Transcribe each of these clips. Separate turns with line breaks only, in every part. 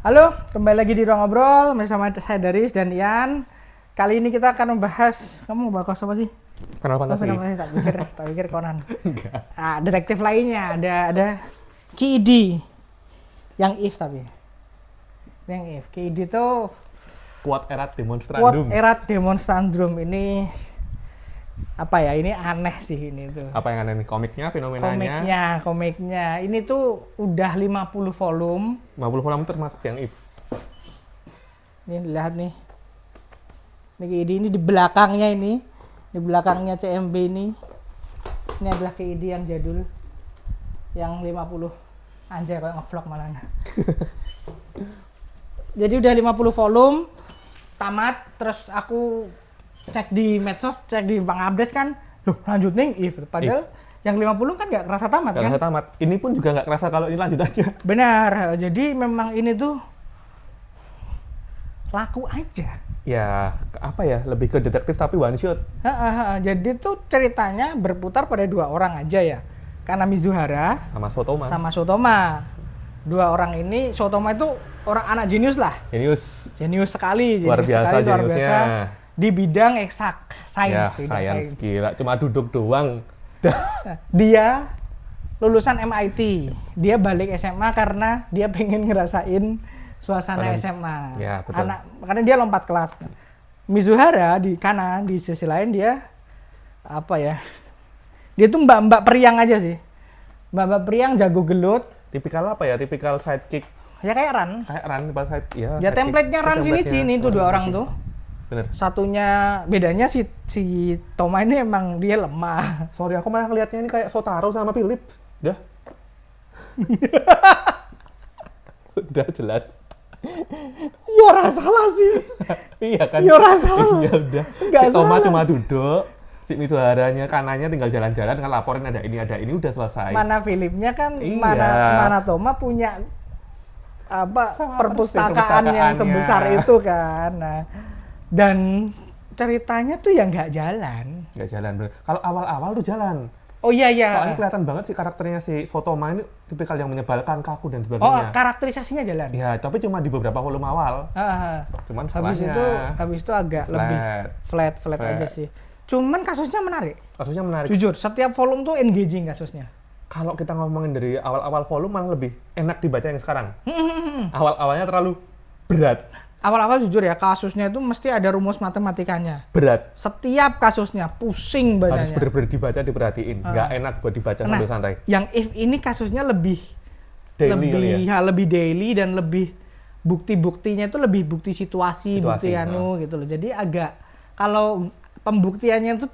Halo, kembali lagi di Ruang Ngobrol bersama saya Daris dan Ian. Kali ini kita akan membahas, kamu mau bahas apa sih?
Final Fantasy.
Final Fantasy, tak pikir Conan.
Enggak.
Detektif lainnya ada Ki-D yang If tapi. Yang If. Ki-D itu
Quad Erat
Quote
Demonstrandum.
Erat Demonstrandum ini apa ya? Ini aneh sih ini tuh.
Apa yang aneh nih? Komiknya, fenomenanya?
Komiknya. Ini tuh udah 50 volume.
50 volume termasuk yang if.
Ini lihat nih. Ini di belakangnya ini. Di belakangnya CMB ini. Ini adalah KID yang jadul. Yang 50. Anjay kayak nge-vlog malah. Jadi udah 50 volume. Tamat. Terus aku cek di medsos, cek di Bang Update kan. Loh lanjut nih if. Padahal yang 50 kan nggak kerasa tamat kan?
Nggak kerasa tamat. Ini pun juga nggak kerasa kalau ini lanjut aja.
Benar. Jadi memang ini tuh laku aja.
Ya, apa ya? Lebih ke detektif tapi one shot.
Jadi tuh ceritanya berputar pada dua orang aja ya. Karena Mizuhara
Sama Sotoma.
sama Sotoma. Dua orang ini, Sotoma itu orang anak jenius lah. Jenius sekali.
Luar biasa jeniusnya.
Di bidang eksak,
Ya,
sains.
sains. Gila, cuma duduk doang.
Dia lulusan MIT. Dia balik SMA karena dia pengen ngerasain suasana SMA.
Ya, betul.
Karena dia lompat kelas. Mizuhara di kanan, di sisi lain dia apa ya? Dia tuh mbak-mbak periang aja sih. Mbak-mbak periang jago gelut.
Tipikal apa ya? Tipikal sidekick.
Ya kayak Ran.
Kayak Ran, tipikal ya.
Ya template-nya Ran sini tuh dua orang tuh.
Bener.
Satunya bedanya si Toma ini emang dia lemah.
Sorry, aku malah ngelihatnya ini kayak Sotaro sama Philip. Udah. Udah jelas.
Ya rasalah sih.
Iya kan?
Ya rasalah.
Iya udah.
Nggak
Si Toma
salah
cuma
sih.
duduk. Si Mizuharanya kanannya tinggal jalan-jalan kan laporin ada ini udah selesai.
Mana Philipnya kan,
Iya.
mana Toma punya apa
Sama
perpustakaan yang
perpustakaannya.
sebesar itu kan. Nah, dan ceritanya tuh ya nggak jalan.
Nggak jalan bener. Kalau awal-awal tuh jalan.
Oh iya
Soalnya kelihatan banget sih karakternya si Sotoma ini tipikal yang menyebalkan, kaku dan
Oh
sebagainya.
karakterisasinya jalan.
Ya, tapi cuma di beberapa volume awal. Cuman setelahnya
Habis itu agak lebih flat aja sih. Cuman kasusnya menarik.
kasusnya menarik.
Jujur, setiap volume tuh engaging kasusnya.
Kalau kita ngomongin dari awal-awal volume malah lebih enak dibaca yang sekarang. Awal-awalnya terlalu berat.
Awal-awal jujur ya, kasusnya itu mesti ada rumus matematikanya.
Berat.
Setiap kasusnya pusing bacanya.
Harus bener-bener dibaca, diperhatiin. Nggak enak buat dibaca sambil santai.
Yang if ini kasusnya lebih
Daily kali ya?
lebih daily dan lebih bukti-buktinya itu lebih bukti situasi bukti gitu loh. Jadi agak kalau pembuktiannya itu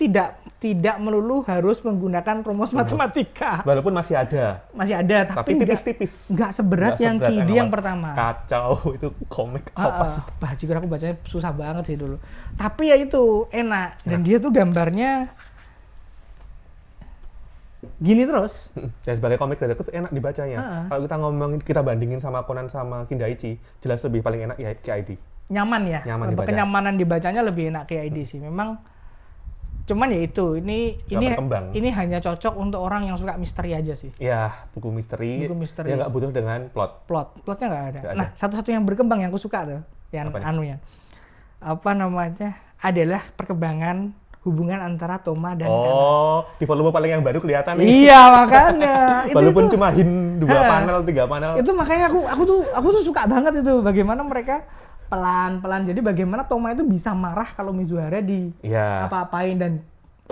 tidak melulu harus menggunakan rumus matematika.
Walaupun masih ada.
Masih ada tapi
tipis-tipis.
nggak seberat yang Ki-D yang pertama.
Kacau itu komik apa sih?
Bajigur aku bacanya susah banget sih dulu. Tapi ya itu enak dan dia tuh gambarnya gini terus.
Dan sebagai komik detektif enak dibacanya. Kalau kita ngomongin, kita bandingin sama Conan sama Kindaichi, jelas lebih paling enak ya KID.
Nyaman ya.
Nyaman dibaca.
Kenyamanan dibacanya lebih enak KID sih. Memang cuman ya itu, ini hanya cocok untuk orang yang suka misteri aja sih.
Ya, buku misteri. Ya nggak butuh dengan
Plotnya nggak ada. Nah, satu-satu yang berkembang yang aku suka tuh, yang anunya. Apa namanya? Adalah perkembangan hubungan antara Toma dan Kana.
Di volume paling yang baru kelihatan nih.
Iya, makanya.
Walaupun cuma 2 panel, 3 panel.
Itu makanya aku tuh suka banget itu bagaimana mereka pelan-pelan. Jadi bagaimana Toma itu bisa marah kalau Mizuhara di apa-apain, dan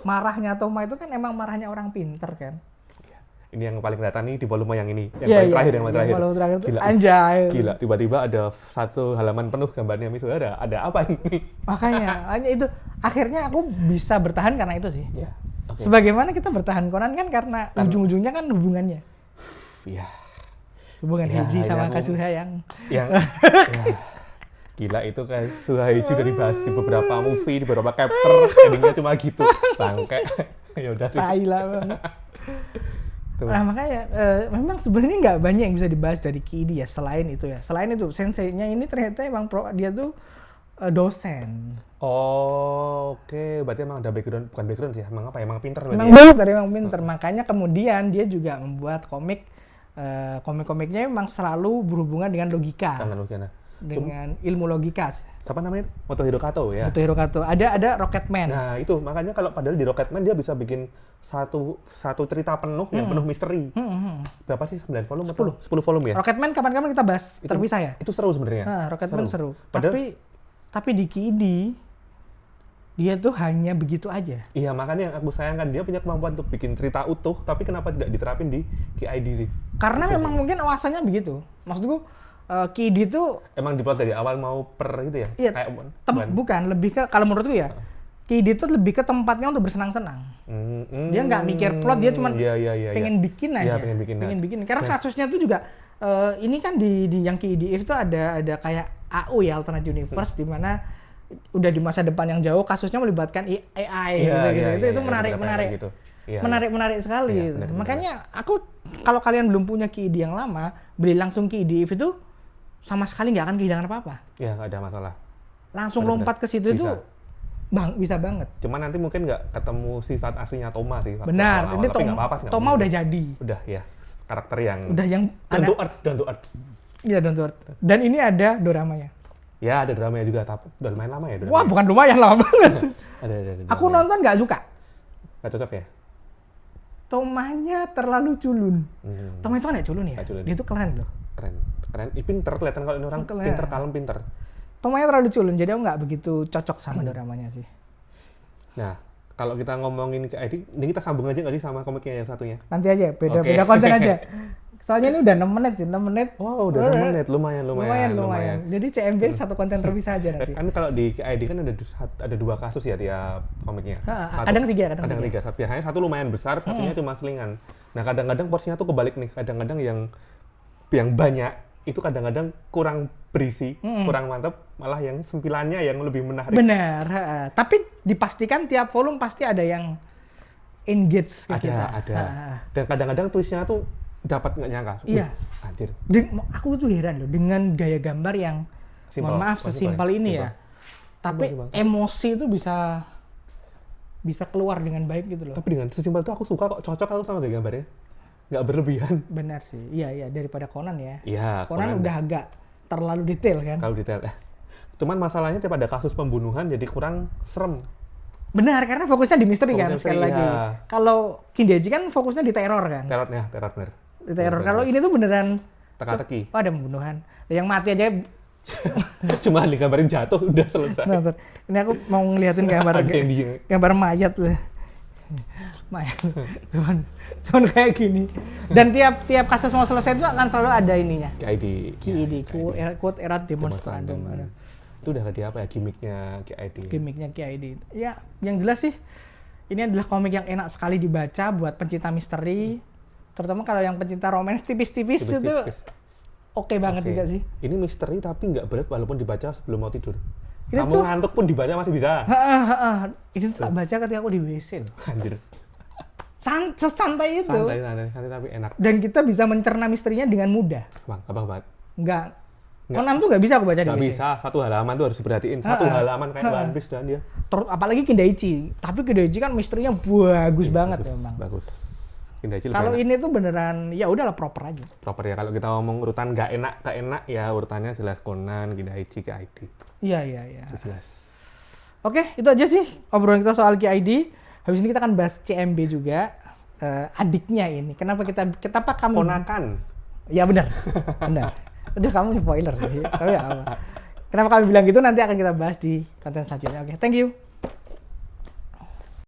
marahnya Toma itu kan emang marahnya orang pinter kan.
Ini yang paling kelihatan nih di volume yang ini, yang paling terakhir.
Volume terakhir itu
gila,
anjay.
Gila, tiba-tiba ada satu halaman penuh gambarnya Mizuhara. Ada apa ini?
Makanya itu akhirnya aku bisa bertahan karena itu sih.
Ya, okay.
Sebagaimana kita bertahan Conan kan karena ujung-ujungnya kan hubungannya.
Iya.
Hubungan Heiji sama Kazuha yang
ya. Gila itu kayak Suhaiju dari bahas di beberapa movie, di beberapa chapter, endingnya cuma gitu. Bangke. Ya udah sih.
Thailand banget. Nah makanya memang sebenarnya nggak banyak yang bisa dibahas dari Ki-D ya, selain itu ya. Selain itu senseinya ini ternyata emang dia tuh dosen.
Oh, oke. Berarti emang ada background, bukan background sih, emang apa ya? Emang pinter berarti.
Emang pinter. Makanya kemudian dia juga membuat komik komik-komiknya memang selalu berhubungan dengan logika,
Tangan Luciana.
dengan ilmu logika.
Siapa namanya? Motohiro Kato ya.
Motohiro Kato. Ada Rocketman.
Nah itu makanya kalau padahal di Rocketman dia bisa bikin satu cerita penuh yang penuh misteri. Berapa sih 9 volume? 10 volume ya?
Rocketman kapan-kapan kita bahas terpisah ya.
Itu seru sebenarnya.
Nah, Rocketman seru.
Padahal,
Tapi di KID dia tuh hanya begitu aja.
iya makanya yang aku sayangkan dia punya kemampuan untuk bikin cerita utuh, tapi kenapa tidak diterapin di KID sih?
Karena
Itu
memang
sih.
mungkin oasanya begitu. Maksudku KID tuh
Emang diplot dari awal mau per gitu ya?
iya,
Kayak
bukan lebih ke kalau menurutku ya. KID itu lebih ke tempatnya untuk bersenang-senang. Dia nggak mikir plot, dia cuma pengen bikin aja.
Iya, pengen bikin.
Karena kasusnya tuh juga ini kan di yang KID itu ada kayak AU ya, Alternate Universe, di mana udah di masa depan yang jauh kasusnya melibatkan AI itu menarik
gitu.
menarik sekali.
Iya,
Gitu.
benar.
Makanya aku kalau kalian belum punya KID yang lama, beli langsung KID itu sama sekali nggak akan kehilangan apa-apa.
Ya nggak ada masalah.
Langsung
Benar-benar.
lompat ke situ itu bisa banget.
Cuman nanti mungkin nggak ketemu sifat aslinya Toma sih.
Benar,
awal-awal,
ini
tapi nggak apa-apa sih, nggak
Toma
apa-apa.
udah jadi.
Udah ya, karakter yang
Down
to earth.
Iya, down to earth. Dan ini ada doramanya.
Ya ada dramanya juga, tapi udah lumayan lama ya.
Wah, bukan lumayan lama banget.
ada.
Aku nonton nggak suka.
Nggak cocok ya?
Tomanya terlalu culun. Toma itu kan nggak culun ya?
Nggak culun.
Dia tuh keren loh.
Keren. Pinter kelihatan kalau ini orang
Keren.
pinter, kalem pinter.
Tomanya terlalu culun, jadi aku nggak begitu cocok sama doramanya sih.
Nah, kalau kita ngomongin ke ID, ini kita sambung aja nggak sih sama komiknya yang satunya?
Nanti aja, beda
Oke.
konten aja. Soalnya ini udah 6 menit sih, 6 menit.
Wow, udah 6 menit, lumayan.
Jadi CMB satu konten terpisah aja nanti.
Kan kalau di ID kan ada 2 kasus ya tiap komiknya.
Kadang 3, kadang
Kadang 3. Biasanya satu lumayan besar, satunya cuma selingan. Nah, kadang-kadang porsinya tuh kebalik nih. Kadang-kadang yang banyak itu kadang-kadang kurang berisi, kurang mantap, malah yang sempilannya yang lebih menarik.
Benar, tapi dipastikan tiap volume pasti ada yang engage ke kita.
Ada. Dan kadang-kadang twistnya tuh dapat nggak nyangka.
Iya.
Anjir.
Aku tuh heran loh dengan gaya gambar yang mohon maaf sesimpel ini ya. Tapi
Simpel.
emosi itu bisa keluar dengan baik gitu loh.
Tapi dengan sesimpel itu aku suka kok, cocok aku sama gaya gambarnya. Nggak berlebihan.
Benar sih. Iya, daripada Conan ya.
Iya,
Conan udah agak terlalu detail kan.
Kalau detail. Cuman masalahnya tiap ada kasus pembunuhan jadi kurang serem.
Benar, karena fokusnya di misteri kan
Fokusnya
sekali
misteri,
lagi.
iya.
Kalau Kindeji kan fokusnya di teror kan.
Teror bener.
Di teror. Kalau ini tuh beneran
Teka-teki.
ada pembunuhan. Yang mati aja.
Cuma digambarin jatuh udah selesai.
Nah, ini aku mau ngeliatin gambar
Ada yang di-
gambar mayat lah. Mayat. Cuman kayak gini. Dan tiap kasus mau selesai itu akan selalu ada ininya.
KID.
KID, quote erat demonstrandum.
Itu udah kayak apa ya gimmicknya KID.
Gimmicknya KID. Ya, yang jelas sih ini adalah komik yang enak sekali dibaca buat pencinta misteri. Terutama kalau yang pencinta romance tipis-tipis itu oke banget juga sih.
Ini misteri tapi nggak berat walaupun dibaca sebelum mau tidur.
Ini
Kamu ngantuk pun dibaca masih bisa.
Ini tuh tak baca ketika aku di WC loh.
Anjir.
Sesantai itu.
Santai tapi enak.
Dan kita bisa mencerna misterinya dengan mudah.
Gampang banget.
Nggak. Conan tuh nggak bisa aku baca di
Nggak
WC.
bisa, satu halaman tuh harus diperhatiin. Satu halaman kayak One Piece dan dia.
Apalagi Kindaichi. Tapi Kindaichi kan misterinya bagus banget memang.
Bagus. Kindaichi lebih
Kalau
enak.
ini tuh beneran ya udahlah proper aja.
Proper ya, kalau kita ngomong urutan nggak enak ke enak ya urutannya jelas Conan, Kindaichi, KID.
Iya.
Itu jelas.
Oke, itu aja sih obrolan kita soal KID. Habis ini kita akan bahas CMB juga. Adiknya ini. Kenapa kamu...
Ponakan.
Ya benar. Udah kamu spoiler sih. Tapi ya apa. Kenapa kami bilang gitu nanti akan kita bahas di konten selanjutnya. Oke, thank you.